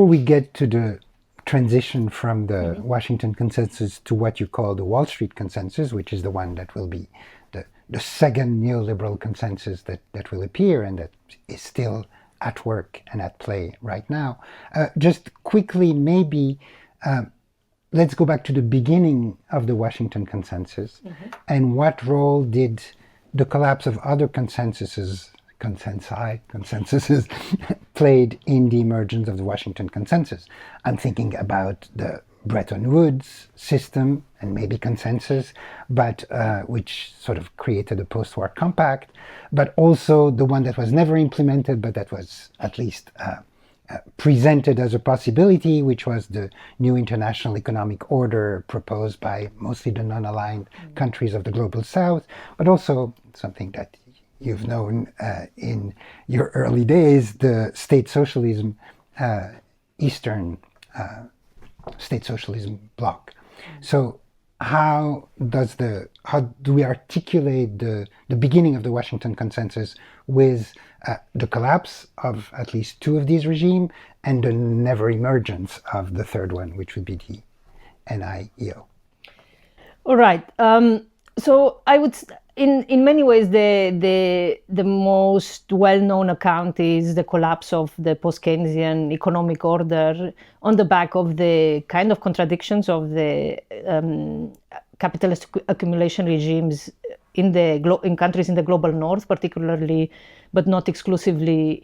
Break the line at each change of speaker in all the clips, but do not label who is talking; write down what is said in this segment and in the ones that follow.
before we get to the transition from the Washington consensus to what you call the Wall Street consensus, which is the one that will be the second neoliberal consensus that will appear and that is still at work and at play right now. Just quickly, maybe let's go back to the beginning of the Washington consensus and what role did the collapse of other consensuses played in the emergence of the Washington consensus. I'm thinking about the Bretton Woods system and maybe consensus, but which sort of created a post-war compact, but also the one that was never implemented, but that was at least presented as a possibility, which was the new international economic order proposed by mostly the non-aligned countries of the global south, but also something that you've known in your early days, the state socialism, Eastern state socialism bloc. So how do we articulate the beginning of the Washington consensus with the collapse of at least two of these regimes and the never emergence of the third one, which would be the NIEO?
All right. So I would, in many ways, the most well-known account is the collapse of the post-Keynesian economic order on the back of the kind of contradictions of the capitalist accumulation regimes in countries in the global north, particularly, but not exclusively,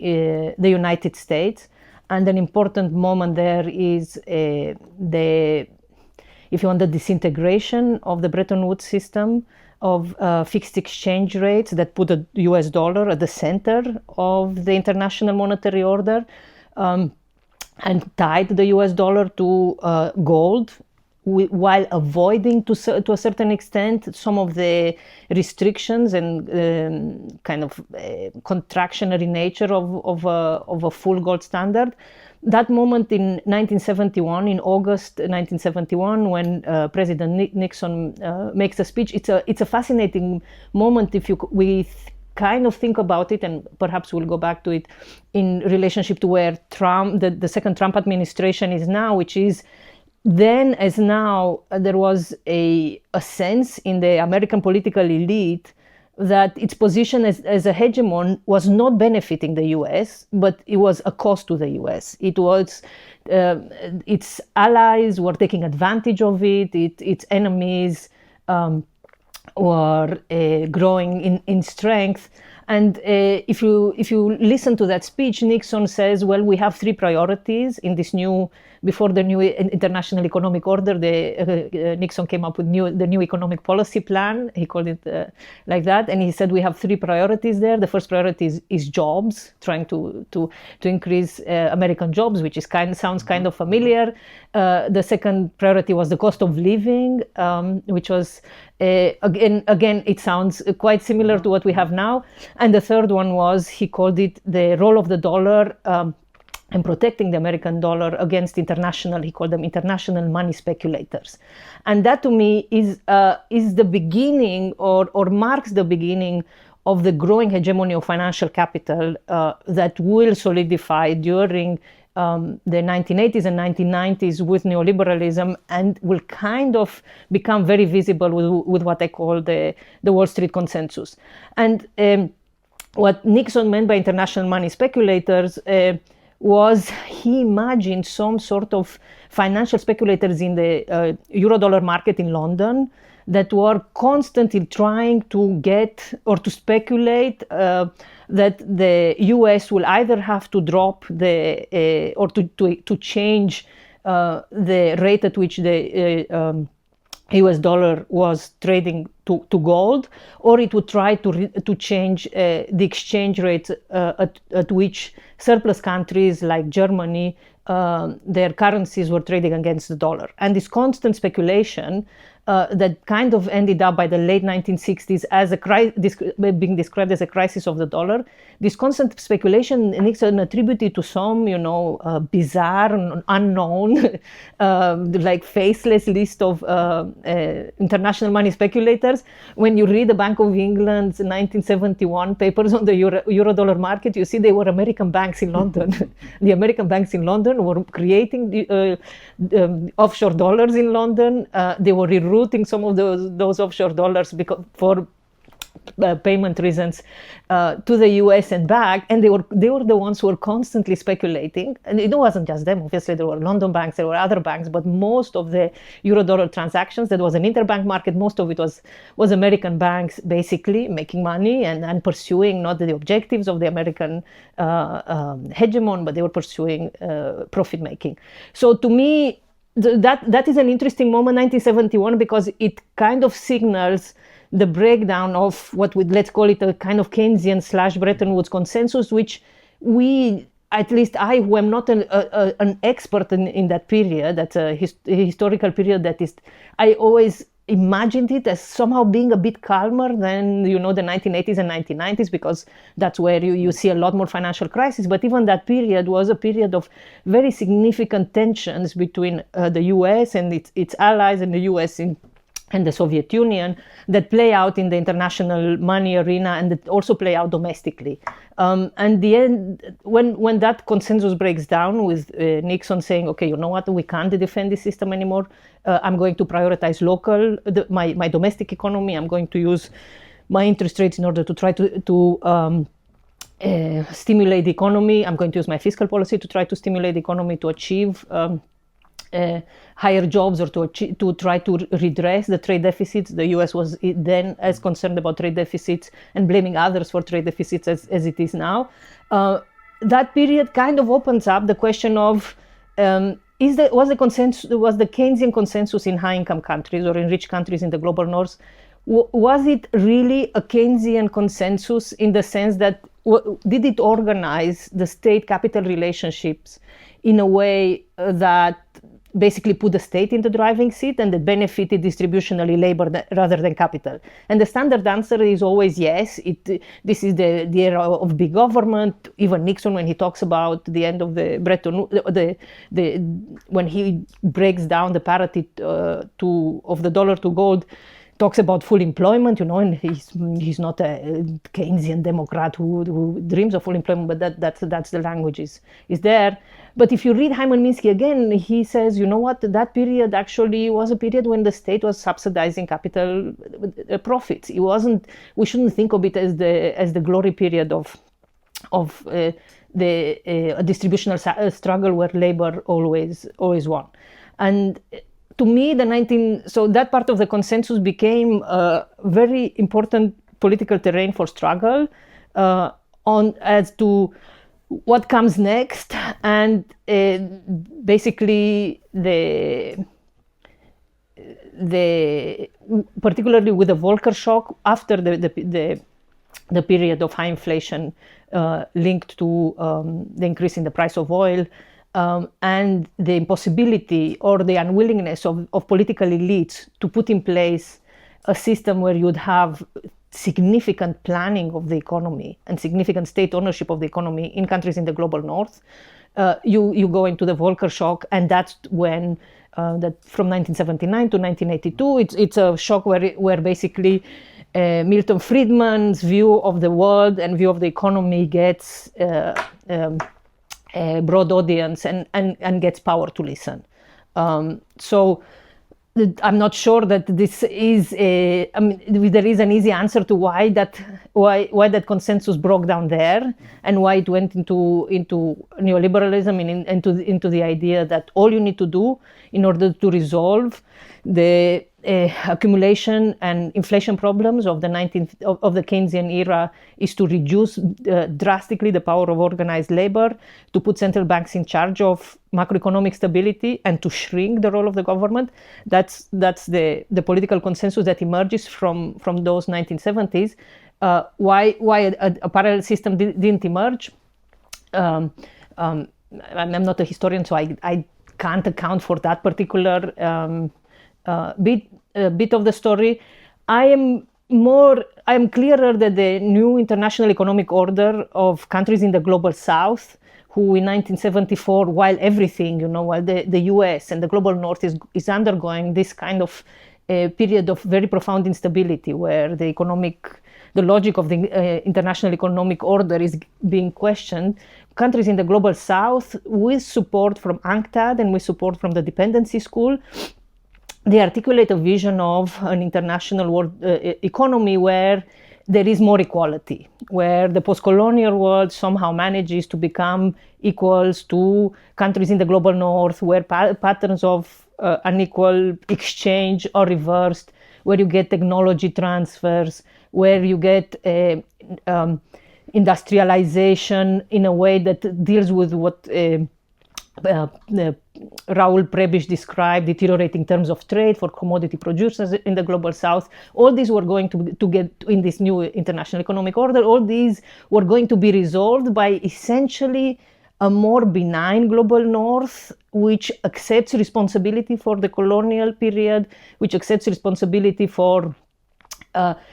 the United States. And an important moment there is the disintegration of the Bretton Woods system of fixed exchange rates that put the US dollar at the center of the international monetary order and tied the US dollar to gold, while avoiding to a certain extent some of the restrictions and kind of contractionary nature of a full gold standard. That moment in 1971, in August 1971, when President Nixon makes a speech, it's a fascinating moment if we kind of think about it, and perhaps we'll go back to it in relationship to where Trump, the second Trump administration is now, which is then as now there was a sense in the American political elite that its position as a hegemon was not benefiting the US, but it was a cost to the US. It was its allies were taking advantage of it. Its enemies were growing in strength. And if you listen to that speech, Nixon says, well, we have three priorities in this before the new international economic order. Nixon came up with the new economic policy plan. He called it like that. And he said, we have three priorities there. The first priority is jobs, trying to increase American jobs, which sounds kind of familiar. The second priority was the cost of living, which was, again, it sounds quite similar to what we have now. And the third one was, he called it the role of the dollar and protecting the American dollar against he called them international money speculators. And that to me is the beginning or marks the beginning of the growing hegemony of financial capital that will solidify during the 1980s and 1990s with neoliberalism, and will kind of become very visible with what I call the Wall Street consensus. And what Nixon meant by international money speculators was he imagined some sort of financial speculators in the euro-dollar market in London that were constantly trying to get or to speculate that the US will either have to drop or to change the rate at which the US dollar was trading to gold, or it would try to change the exchange rate at which surplus countries like Germany, their currencies were trading against the dollar. And this constant speculation that kind of ended up by the late 1960s as being described as a crisis of the dollar. This constant speculation, Nixon attributed to some, bizarre, unknown, like faceless list of international money speculators. When you read the Bank of England's 1971 papers on the euro-dollar market, you see they were American banks in London. The American banks in London were creating offshore dollars in London. They were rerouting some of those offshore dollars for payment reasons to the US and back, and they were the ones who were constantly speculating. And it wasn't just them. Obviously, there were London banks, there were other banks, but most of the euro-dollar transactions, that was an interbank market. Most of it was American banks basically making money and pursuing not the objectives of the American hegemon, but they were pursuing profit making. So to me, that is an interesting moment, 1971, because it kind of signals the breakdown of what let's call it a kind of Keynesian / Bretton Woods consensus, which we, at least I, who am not an expert in that period, that's a historical period that is, I always imagined it as somehow being a bit calmer than, the 1980s and 1990s, because that's where you see a lot more financial crisis. But even that period was a period of very significant tensions between the US and its allies, and the US and the Soviet Union, that play out in the international money arena and that also play out domestically. And the end, when that consensus breaks down with Nixon saying, okay, you know what, we can't defend this system anymore. I'm going to prioritize my domestic economy. I'm going to use my interest rates in order to try to stimulate the economy. I'm going to use my fiscal policy to try to stimulate the economy to achieve higher jobs, or to try to redress the trade deficits. The US was then as concerned about trade deficits and blaming others for trade deficits as it is now. That period kind of opens up the question of was the Keynesian consensus in high-income countries or in rich countries in the global north, was it really a Keynesian consensus in the sense that did it organize the state-capital relationships in a way that basically put the state in the driving seat and that benefited distributionally labor rather than capital? And the standard answer is always yes. This is the era of big government. Even Nixon, when he talks about the end of the Bretton, when he breaks down the parity of the dollar to gold, talks about full employment, and he's not a Keynesian Democrat who dreams of full employment, but that's the language is there. But if you read Hyman Minsky again, he says, you know what, that period actually was a period when the state was subsidizing capital profits. It wasn't. We shouldn't think of it as the glory period of the distributional struggle where labor always won. And to me, so that part of the consensus became a very important political terrain for struggle as to what comes next, and basically particularly with the Volcker shock after the period of high inflation linked to the increase in the price of oil. And the impossibility or the unwillingness of political elites to put in place a system where you'd have significant planning of the economy and significant state ownership of the economy in countries in the global north, you go into the Volcker shock, and that's when that from 1979 to 1982, it's a shock where basically Milton Friedman's view of the world and view of the economy gets a broad audience and gets power to listen. So I'm not sure that this is there is an easy answer to why that consensus broke down there, and why it went into neoliberalism and into the idea that all you need to do in order to resolve the accumulation and inflation problems of the Keynesian era is to reduce drastically the power of organized labor, to put central banks in charge of macroeconomic stability, and to shrink the role of the government. That's the political consensus that emerges from those 1970s. Why a parallel system didn't emerge? I'm not a historian, so I can't account for that particular bit. bit of the story. I am clearer that the new international economic order of countries in the global south, who in 1974, while everything, while the US and the global north is undergoing this kind of period of very profound instability, where the logic of the international economic order is being questioned, countries in the global south, with support from UNCTAD and with support from the dependency school, they articulate a vision of an international world economy where there is more equality, where the post-colonial world somehow manages to become equals to countries in the global north, where patterns of unequal exchange are reversed, where you get technology transfers, where you get industrialization in a way that deals with what Raoul Prebisch described, deteriorating terms of trade for commodity producers in the global south. All these were going to get in this new international economic order. All these were going to be resolved by essentially a more benign global north, which accepts responsibility for the colonial period, which accepts responsibility for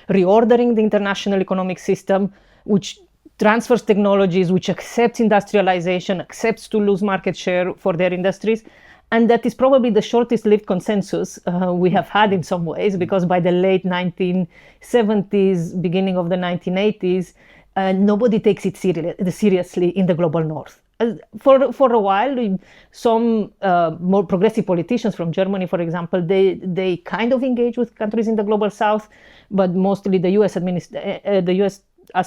reordering the international economic system, which transfers technologies, which accepts industrialization, accepts to lose market share for their industries. And that is probably the shortest lived consensus we have had in some ways, because by the late 1970s, beginning of the 1980s, nobody takes it seriously in the global north. For a while, some more progressive politicians from Germany, for example, they kind of engage with countries in the global south, but mostly the US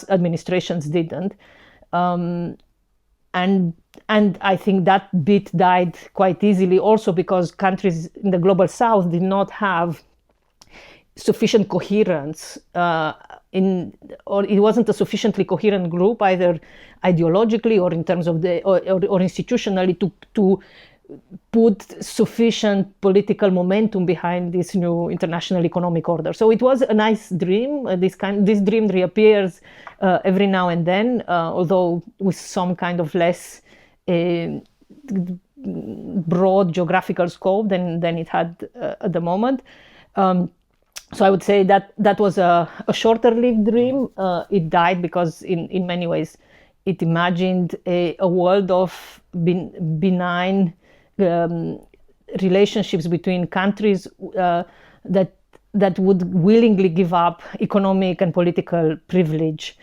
administrations didn't. And I think that bit died quite easily also because countries in the global south did not have sufficient coherence or it wasn't a sufficiently coherent group, either ideologically or in terms of or institutionally to put sufficient political momentum behind this new international economic order. So it was a nice dream. This dream reappears every now and then, although with some kind of less broad geographical scope than it had at the moment. So I would say that was a shorter-lived dream. It died because in many ways it imagined a world of benign relationships between countries that would willingly give up economic and political privilege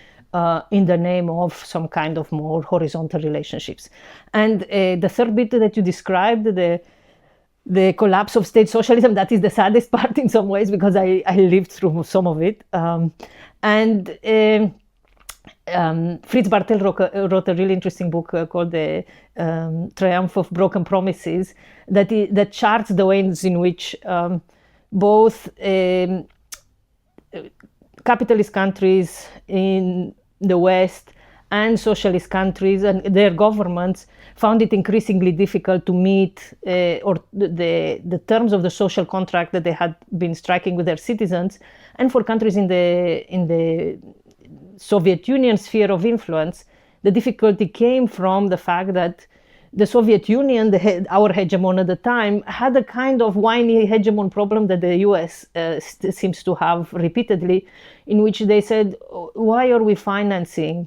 in the name of some kind of more horizontal relationships. And the third bit that you described, the collapse of state socialism, that is the saddest part in some ways because I lived through some of it. Fritz Bartel wrote a really interesting book called The Triumph of Broken Promises that charts the ways in which both capitalist countries in the West and socialist countries and their governments found it increasingly difficult to meet the terms of the social contract that they had been striking with their citizens. And for countries in the Soviet Union sphere of influence, the difficulty came from the fact that the Soviet Union, our hegemon at the time, had a kind of whiny hegemon problem that the US seems to have repeatedly, in which they said, why are we financing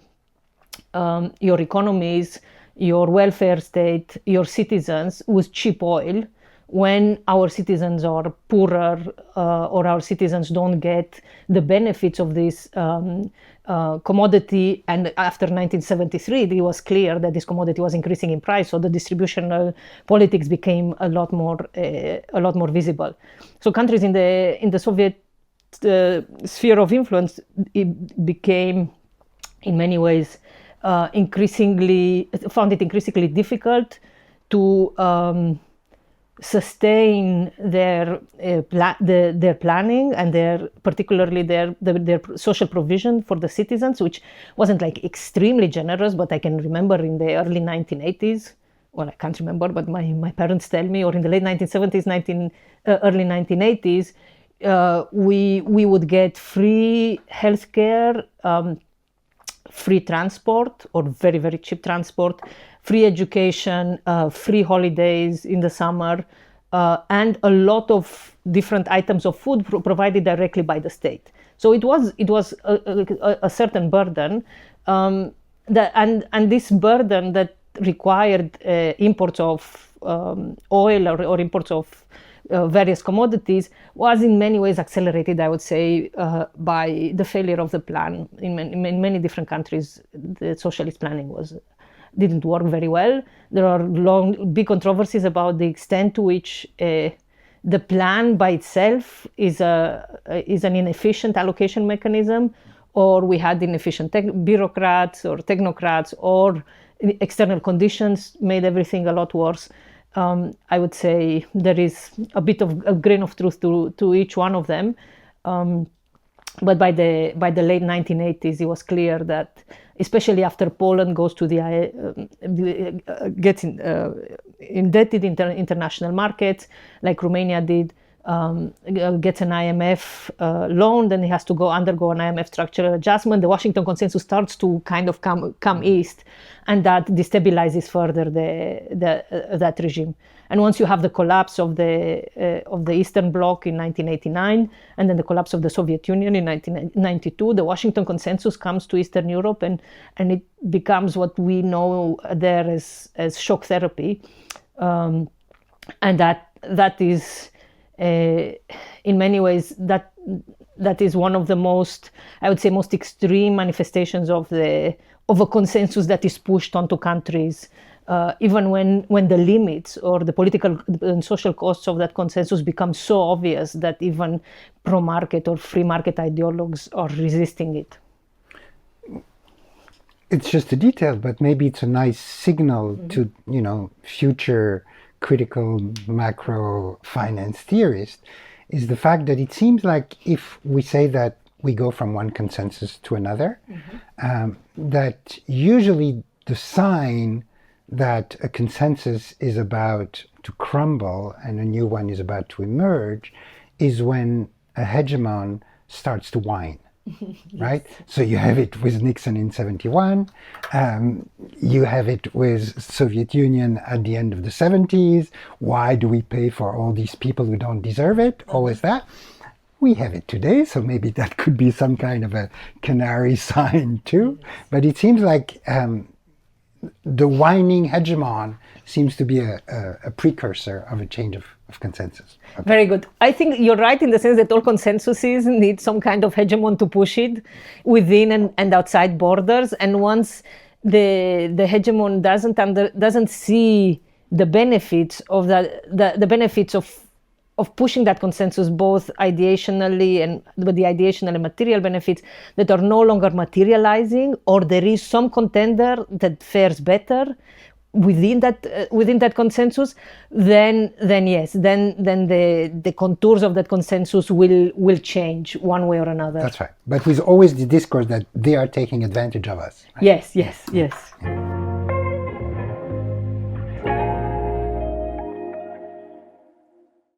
your economies, your welfare state, your citizens with cheap oil when our citizens are poorer or our citizens don't get the benefits of this commodity? And after 1973, it was clear that this commodity was increasing in price, so the distributional politics became a lot more visible. So countries in the Soviet sphere of influence, it became, in many ways, found it increasingly difficult to sustain their planning and particularly their social provision for the citizens, which wasn't like extremely generous. But I can remember in the early 1980s, well, I can't remember, but my parents tell me, or in the late 1970s, early 1980s, we would get free healthcare, free transport or very, very cheap transport, free education, free holidays in the summer, and a lot of different items of food provided directly by the state. So it was a certain burden, and this burden that required imports of oil or imports of various commodities was in many ways accelerated, I would say, by the failure of the plan. In many different countries, the socialist planning didn't work very well. There are big controversies about the extent to which the plan by itself is an inefficient allocation mechanism, or we had inefficient bureaucrats or technocrats, or external conditions made everything a lot worse. I would say there is a bit of a grain of truth to each one of them. But by the late 1980s, it was clear that, especially after Poland goes to gets indebted in international markets, like Romania did, gets an IMF loan, then it has to undergo an IMF structural adjustment. The Washington Consensus starts to kind of come east, and that destabilizes further that regime. And once you have the collapse of the Eastern Bloc in 1989, and then the collapse of the Soviet Union in 1992, the Washington Consensus comes to Eastern Europe, and it becomes what we know there as shock therapy, and that is in many ways that is one of the most, I would say, most extreme manifestations of a consensus that is pushed onto countries. Even when the limits or the political and social costs of that consensus become so obvious that even pro-market or free market ideologues are resisting it.
It's just a detail, but maybe it's a nice signal to, future critical macro finance theorists, is the fact that it seems like if we say that we go from one consensus to another, that usually the sign that a consensus is about to crumble and a new one is about to emerge is when a hegemon starts to whine, right? So you have it with Nixon in 71, you have it with Soviet Union at the end of the 70s. Why do we pay for all these people who don't deserve it? Always that. We have it today, so maybe that could be some kind of a canary sign too. But it seems like the whining hegemon seems to be a precursor of a change of consensus. Okay.
Very good. I think you're right in the sense that all consensuses need some kind of hegemon to push it within and outside borders. And once the hegemon doesn't see the benefits of the benefits of pushing that consensus, both ideationally and with the ideational and material benefits that are no longer materializing, or there is some contender that fares better within that consensus, then yes, then the contours of that consensus will change one way or another.
That's right. But with always the discourse that they are taking advantage of us. Right?
Yes.